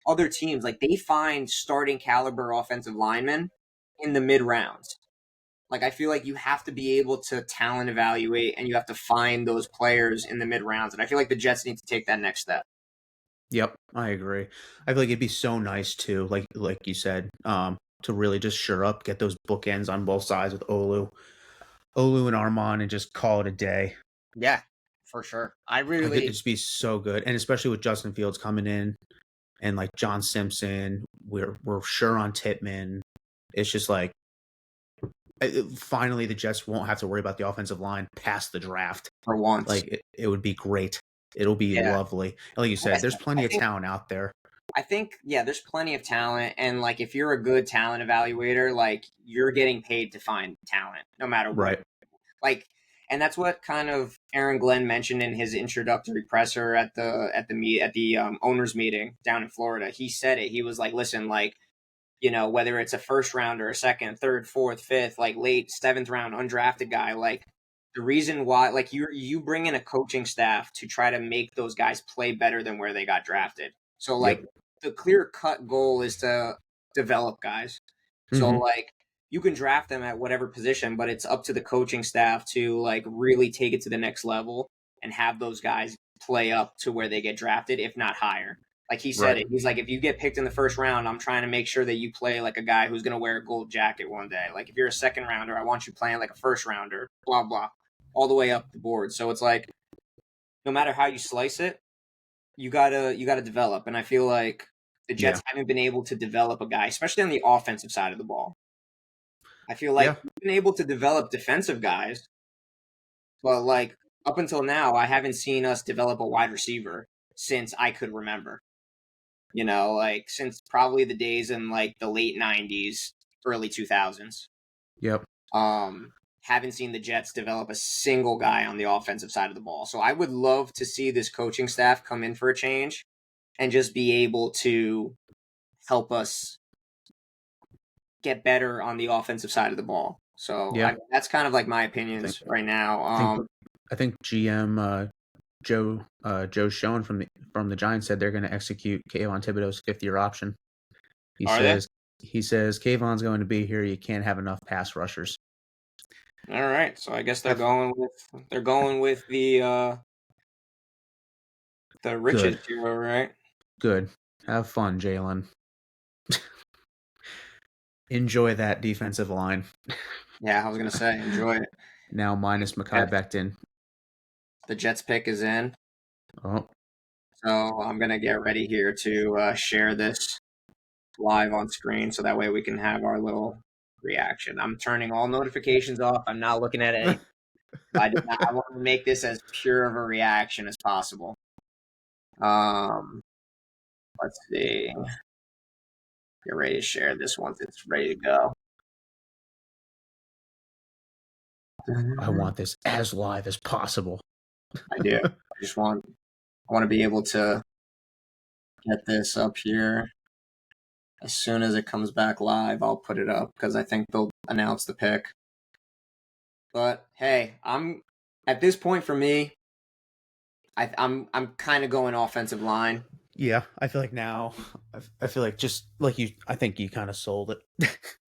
other teams, like they find starting caliber offensive linemen in the mid rounds. Like I feel like you have to be able to talent evaluate and you have to find those players in the mid rounds. And I feel like the Jets need to take that next step. Yep. I agree. I feel like it'd be so nice too, like you said, to really just shore up, get those bookends on both sides with Olu and Armand, and just call it a day. Yeah, for sure. I I could really just be so good, and especially with Justin Fields coming in and like John Simpson, we're sure on Titman. It's just like finally the Jets won't have to worry about the offensive line past the draft. for once. Like it would be great. It'll be Yeah. lovely. Like you Like I said, there's said, plenty of talent out there. I think yeah, there's plenty of talent and like if you're a good talent evaluater, like you're getting paid to find talent no matter what. Right. Like and that's what kind of Aaron Glenn mentioned in his introductory presser at the owners meeting down in Florida. He said it. He was like, "Listen, like whether it's a first rounder, a second, third, fourth, fifth, like late seventh round undrafted guy, like the reason why, like you bring in a coaching staff to try to make those guys play better than where they got drafted. So like Yep. the clear cut goal is to develop guys. So Mm-hmm. like you can draft them at whatever position, but it's up to the coaching staff to like really take it to the next level and have those guys play up to where they get drafted, if not higher. Like he said Right. it. He's like, if you get picked in the first round, I'm trying to make sure that you play like a guy who's going to wear a gold jacket one day. Like if you're a second rounder, I want you playing like a first rounder, blah, blah, all the way up the board. So it's like, no matter how you slice it, you gotta develop. And I feel like the Yeah. Jets haven't been able to develop a guy, especially on the offensive side of the ball. I feel like Yeah. we've been able to develop defensive guys, but like up until now, I haven't seen us develop a wide receiver since I could remember. Like since probably the days in like the late '90s, early 2000s. Yep. Um, haven't seen the Jets develop a single guy on the offensive side of the ball. So I would love to see this coaching staff come in for a change and just be able to help us get better on the offensive side of the ball. So Yeah. that's kind of like my I think opinions right now. I think I think GM Joe Schoen from the Giants said they're going to execute Kayvon Thibodeau's 5th-year option. He Are they? says Kayvon's going to be here. You can't have enough pass rushers. All right. So I guess they're Have, going with the riches good, hero, right? good. Have fun, Jalen. Enjoy that defensive line. Yeah, I was gonna say enjoy it. Now minus Mekhi Becton. The Jets pick is in, Oh, so I'm gonna get ready here to share this live on screen, so that way we can have our little reaction. I'm turning all notifications off. I'm not looking at any. I want to make this as pure of a reaction as possible. Um, let's see. Get ready to share this once it's ready to go. I want this as live as possible. I do. I want to be able to get this up here. As soon as it comes back live, I'll put it up because I think they'll announce the pick. But hey, I'm at this point for me, I'm kind of going offensive line. Yeah, I feel like now, I feel like just like you, I think you kind of sold it.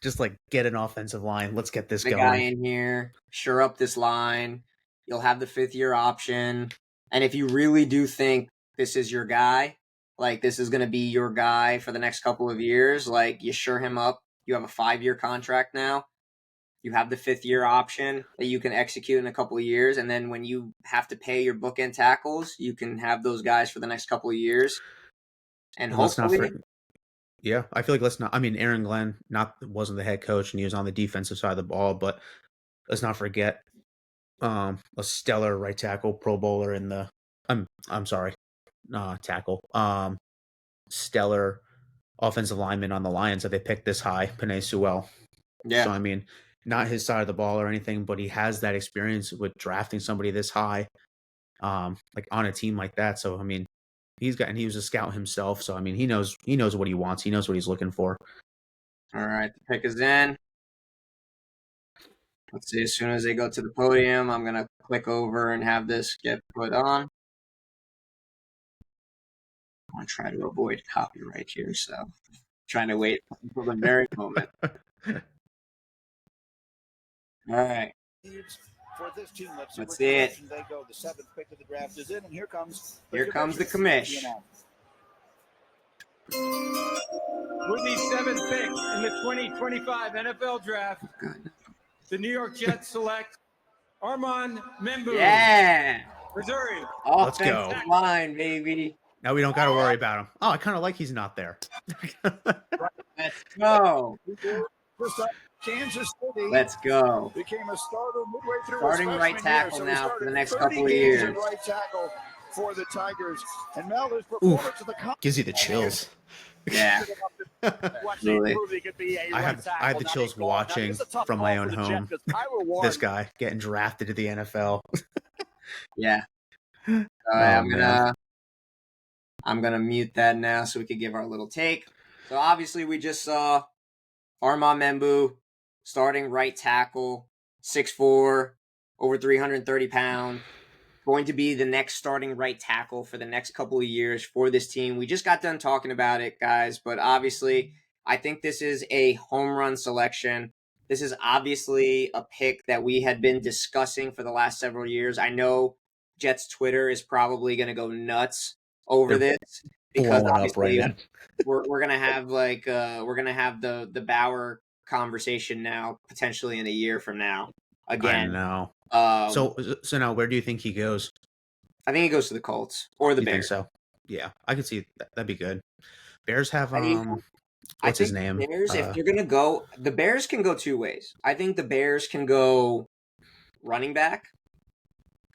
Just like get an offensive line. Let's get this The guy going. in here, shore up this line. You'll have the 5th-year option. And if you really do think this is your guy, like this is going to be your guy for the next couple of years, like you shore him up. You have a 5-year contract now. You have the 5th-year option that you can execute in a couple of years. And then when you have to pay your bookend tackles, you can have those guys for the next couple of years. And And let's not hopefully, yeah, I feel like let's not. I mean, Aaron Glenn wasn't the head coach and he was on the defensive side of the ball, but let's not forget a stellar right tackle, Pro Bowler in the. I'm sorry, tackle. Stellar offensive lineman on the Lions that they picked this high, Penei Sewell. So yeah. I mean, not his side of the ball or anything, but he has that experience with drafting somebody this high, like on a team like that. So I mean, he was a scout himself. So I mean, he knows what he wants. He knows what he's looking for. All right, the pick is in. Let's see, as soon as they go to the podium, I'm going to click over and have this get put on. I want to try to avoid copyright here, so trying to wait until the very moment. All right. For this team, let's see it. They go. The 7th pick of the draft is in, and here comes the commish. With the 7th pick in the 2025 NFL Draft, the New York Jets select Armand Membu. Yeah. Missouri. Let's go. Line, baby. Now we don't got to worry about him. Oh, I kind of like he's not there. Let's go. Kansas City. Let's go. Became a starter midway through starting his right tackle year, now for the next couple of years. Right tackle for the Tigers. And Mel, his performance of the gives you the chills. Yeah. Absolutely. I have the chills watching from my own home. This guy getting drafted to the NFL. Yeah. I'm gonna mute that now so we could give our little take. So obviously we just saw Armand Membu, starting right tackle, 6'4", over 330 pounds, going to be the next starting right tackle for the next couple of years for this team. We just got done talking about it, guys, but obviously I think this is a home run selection. This is obviously a pick that we had been discussing for the last several years. I know Jets Twitter is probably going to go nuts over this because obviously right we're gonna have the Bauer conversation now potentially in a year from now again. I know. So now where do you think he goes? I think he goes to the Colts or the Bears. Think so? Yeah, I could see that'd be good. Bears have what's his name? Bears, if you're gonna go, the Bears can go two ways. I think the Bears can go running back,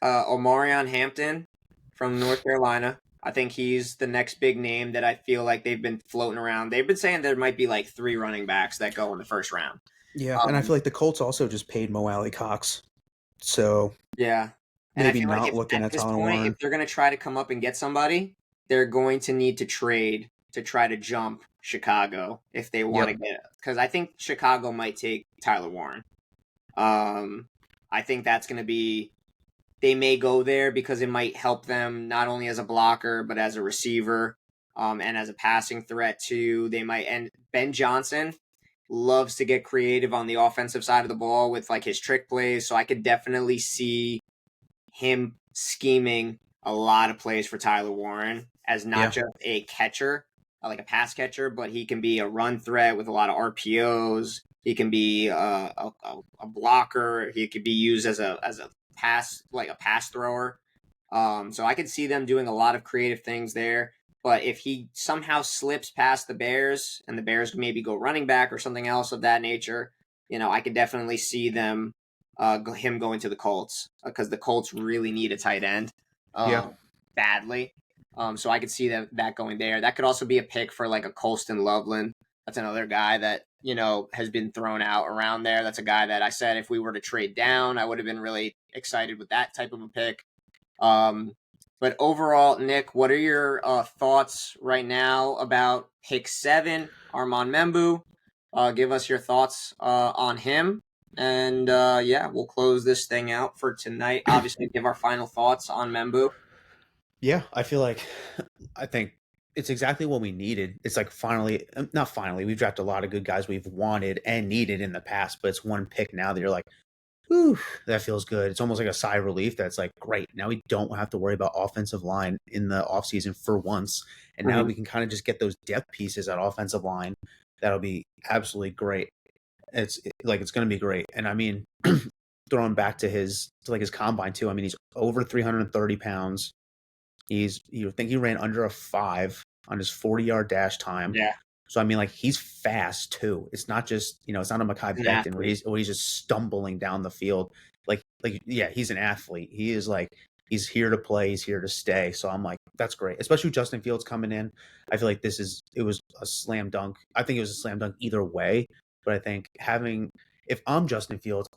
Omarion Hampton from North Carolina. I think he's the next big name that I feel like they've been floating around. They've been saying there might be like 3 running backs that go in the first round. Yeah, and I feel like the Colts also just paid Mo Alley Cox. So yeah, maybe not like looking at this Tyler point, Warren. If they're going to try to come up and get somebody, they're going to need to trade to try to jump Chicago if they want to get it. Because I think Chicago might take Tyler Warren. I think that's going to be they may go there because it might help them not only as a blocker but as a receiver, and as a passing threat too. They might, and Ben Johnson loves to get creative on the offensive side of the ball with like his trick plays, so I could definitely see him scheming a lot of plays for Tyler Warren as not just a catcher, like a pass catcher, but he can be a run threat with a lot of RPOs. He can be a blocker. He could be used as a pass, like a pass thrower. So I could see them doing a lot of creative things there. But if he somehow slips past the Bears and the Bears maybe go running back or something else of that nature, I could definitely see them him going to the Colts, because the Colts really need a tight end badly. So I could see that going there. That could also be a pick for like a Colston Loveland. That's another guy that, has been thrown out around there. That's a guy that I said if we were to trade down, I would have been really excited with that type of a pick. But overall, Nick, what are your thoughts right now about pick 7, Armand Membu? Give us your thoughts on him. And we'll close this thing out for tonight. Obviously, give our final thoughts on Membu. Yeah, I think it's exactly what we needed. It's like not finally, we've drafted a lot of good guys we've wanted and needed in the past, but it's one pick now that you're like, whew, that feels good. It's almost like a sigh of relief that's like, great. Now we don't have to worry about offensive line in the offseason for once. And now we can kind of just get those depth pieces at offensive line. That'll be absolutely great. It's going to be great. And I mean, throwing back to his combine too. I mean, he's over 330 pounds. You think he ran under a 5 on his 40-yard dash time. Yeah. So I mean, like, he's fast too. It's not just, it's not a Mekhi Becton where he's just stumbling down the field. Yeah, he's an athlete. He is like, he's here to play. He's here to stay. So I'm like, that's great. Especially with Justin Fields coming in. I feel like it was a slam dunk. I think it was a slam dunk either way. But I think if I'm Justin Fields,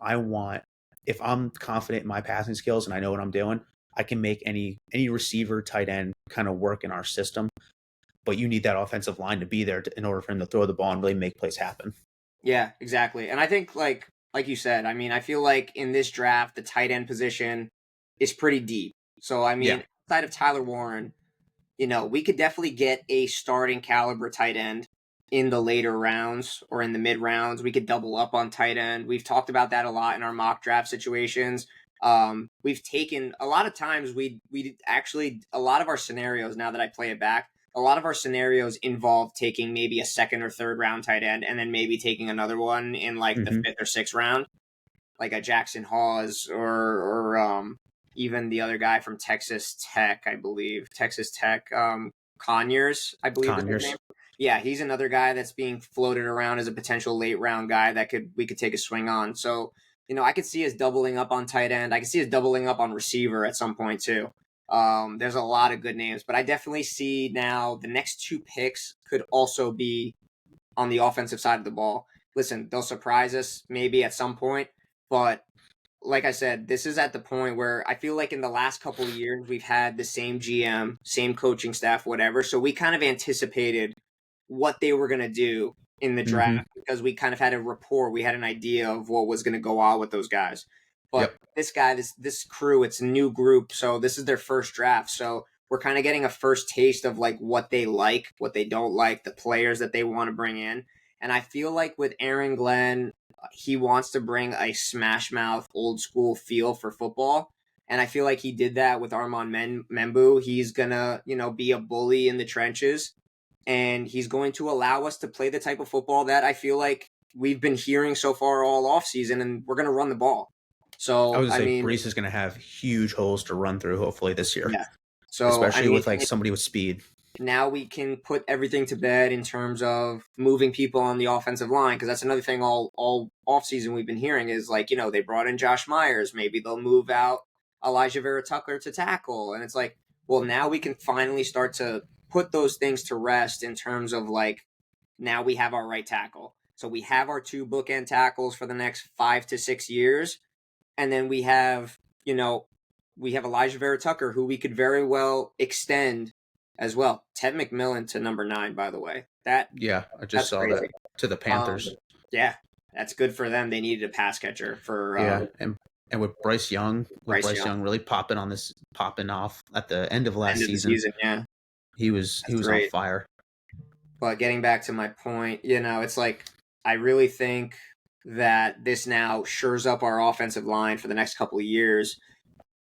if I'm confident in my passing skills and I know what I'm doing, I can make any receiver, tight end kind of work in our system. But you need that offensive line to be there in order for him to throw the ball and really make plays happen. Yeah, exactly. And I think like you said, I mean, I feel like in this draft, the tight end position is pretty deep. So, I mean, outside of Tyler Warren, we could definitely get a starting caliber tight end in the later rounds or in the mid rounds. We could double up on tight end. We've talked about that a lot in our mock draft situations. We've taken a lot of times we actually, a lot of our scenarios, now that I play it back, a lot of our scenarios involve taking maybe a second or third round tight end and then maybe taking another one in like the 5th or 6th round, like a Jackson Hawes or even the other guy from Texas Tech, I believe. Texas Tech, Conyers, I believe is his name. Yeah, he's another guy that's being floated around as a potential late round guy that we could take a swing on. So, I could see us doubling up on tight end. I could see us doubling up on receiver at some point too. There's a lot of good names, but I definitely see now the next 2 picks could also be on the offensive side of the ball. Listen, they'll surprise us maybe at some point, but like I said, this is at the point where I feel like in the last couple of years, we've had the same GM, same coaching staff, whatever. So we kind of anticipated what they were going to do in the draft because we kind of had a rapport. We had an idea of what was going to go on with those guys. But this guy, this crew, it's a new group. So this is their first draft. So we're kind of getting a first taste of like what they like, what they don't like, the players that they want to bring in. And I feel like with Aaron Glenn, he wants to bring a smash mouth, old school feel for football. And I feel like he did that with Armand Membu. He's going to, be a bully in the trenches. And he's going to allow us to play the type of football that I feel like we've been hearing so far all offseason, and we're going to run the ball. So, I mean, Brees is going to have huge holes to run through, hopefully, this year. Yeah. So, especially with like somebody with speed. Now we can put everything to bed in terms of moving people on the offensive line, because that's another thing all offseason we've been hearing is like, they brought in Josh Myers. Maybe they'll move out Elijah Vera Tucker to tackle. And it's like, well, now we can finally start to put those things to rest in terms of like, now we have our right tackle. So we have our 2 bookend tackles for the next 5 to 6 years. And then we have Elijah Vera Tucker, who we could very well extend as well. Ted McMillan to number 9, by the way. I just saw crazy. That to the Panthers. Yeah, that's good for them. They needed a pass catcher for. And And with Bryce Young, Bryce Young, really popping off at the end of last end of the season, season, yeah, he was that's on great. fire. But getting back to my point, it's like I really think that this now shores up our offensive line for the next couple of years.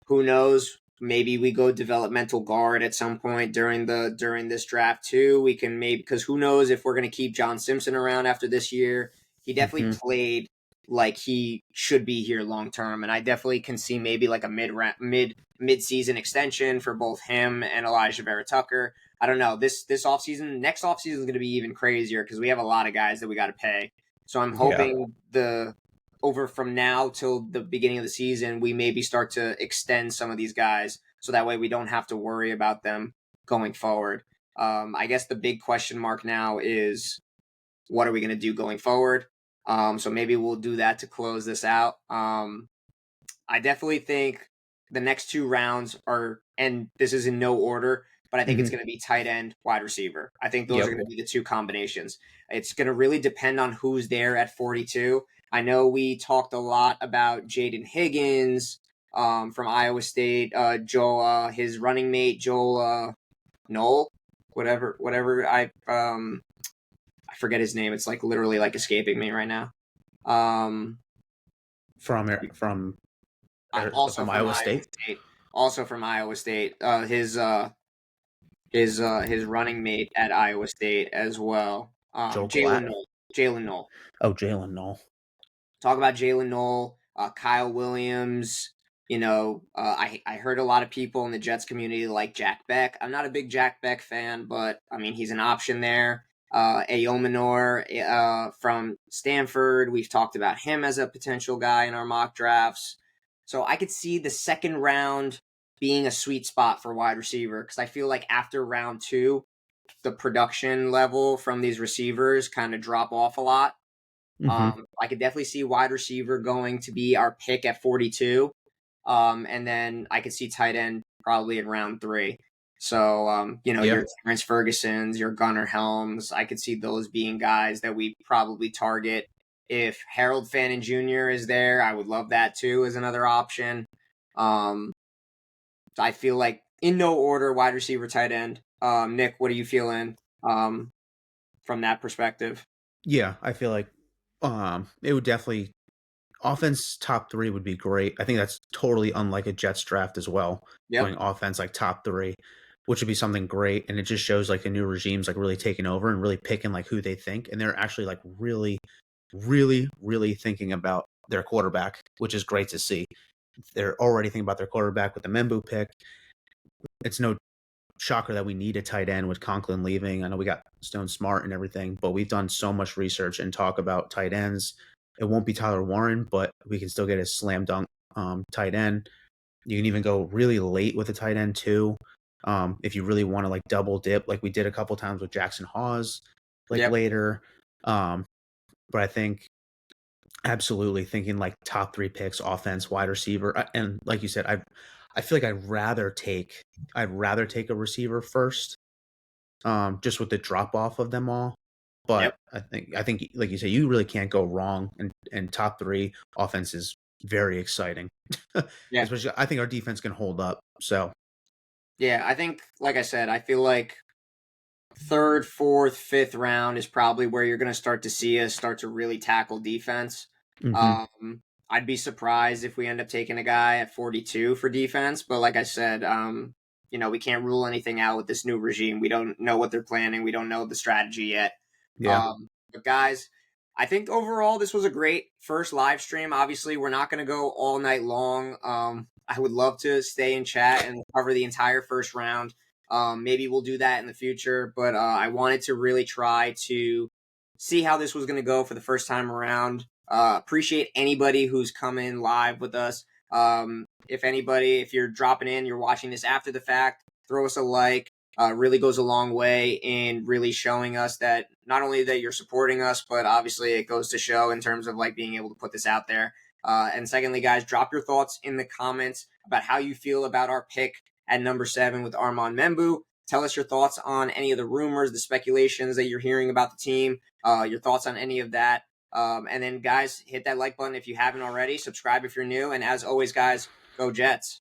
Who knows? Maybe we go developmental guard at some point during this draft too. We can maybe, because who knows if we're going to keep John Simpson around after this year. He definitely Hmm. played like he should be here long term, and I definitely can see maybe like a mid season extension for both him and Elijah Vera Tucker. I don't know. This offseason, next offseason is going to be even crazier because we have a lot of guys that we got to pay. So I'm Yeah. hoping over from now till the beginning of the season, we maybe start to extend some of these guys so that way we don't have to worry about them going forward. I guess the big question mark now is what are we going to do going forward? So maybe we'll do that to close this out. I definitely think the next two rounds are, and this is in no order, but I think it's Mhm. going to be tight end, wide receiver. I think those are Yep. going to be the two combinations. It's going to really depend on who's there at 42. I know we talked a lot about Jaden Higgins from Iowa State, his running mate, Joel Knoll, whatever. I forget his name. It's like literally like escaping me right now. Um, From Also from Iowa Iowa State. State. Also from Iowa State. His running mate at Iowa State as well. Joe Jalen Glatt. Knoll. Jalen Knoll. Oh, Jalen Knoll. Talk about Jalen Knoll, Kyle Williams. I heard a lot of people in the Jets community like Jack Beck. I'm not a big Jack Beck fan, but I mean he's an option there. Ayomanor from Stanford. We've talked about him as a potential guy in our mock drafts. So I could see the second round being a sweet spot for wide receiver because I feel like after round two, the production level from these receivers kind of drop off a lot. Hmm. I could definitely see wide receiver going to be our pick at 42. And then I could see tight end probably in round three. So, Yeah. your Terrence Fergusons, your Gunnar Helms, I could see those being guys that we probably target. If Harold Fannin Jr. is there, I would love that too as another option. Um, I feel like in no order, wide receiver, tight end. Nick, what are you feeling from that perspective? Yeah, I feel like it would definitely offense top 3 would be great. I think that's totally unlike a Jets draft as well, Yep. going offense like top 3, which would be something great. And it just shows like the new regime's like really taking over and really picking like who they think. And they're actually like really, really, really thinking about their quarterback, which is great to see. They're already thinking about their quarterback with the Membu pick. It's no shocker that we need a tight end with Conklin leaving. I know we got Stone Smart and everything, but we've done so much research and talk about tight ends. It won't be Tyler Warren, but we can still get a slam dunk tight end. You can even go really late with a tight end too, if you really want to like double dip, like we did a couple times with Jackson Hawes, like Yep. later. But I think absolutely thinking like top 3 picks, offense, wide receiver, and like you said, I feel like I'd rather take a receiver first, just with the drop off of them all. Yep. But I think like you said, you really can't go wrong. And top 3 offense is very exciting, Yeah. especially I think our defense can hold up. So Yeah. I think, like I said, I feel like third, fourth, fifth round is probably where you're going to start to see us start to really tackle defense. mhm. I'd be surprised if we end up taking a guy at 42 for defense, but like I said, we can't rule anything out with this new regime. We don't know what they're planning. We don't know the strategy yet. Yeah, But guys, I think overall this was a great first live stream. Obviously, we're not going to go all night long. I would love to stay and chat and cover the entire first round. Maybe we'll do that in the future, but I wanted to really try to see how this was going to go for the first time around. Appreciate anybody who's coming live with us. If you're dropping in, you're watching this after the fact, throw us a like. Really goes a long way in really showing us that not only that you're supporting us, but obviously it goes to show in terms of like being able to put this out there. And secondly, guys, drop your thoughts in the comments about how you feel about our pick at number 7 with Armand Membu. Tell us your thoughts on any of the rumors, the speculations that you're hearing about the team, your thoughts on any of that. And then, guys, hit that like button if you haven't already. Subscribe if you're new. And as always, guys, go Jets.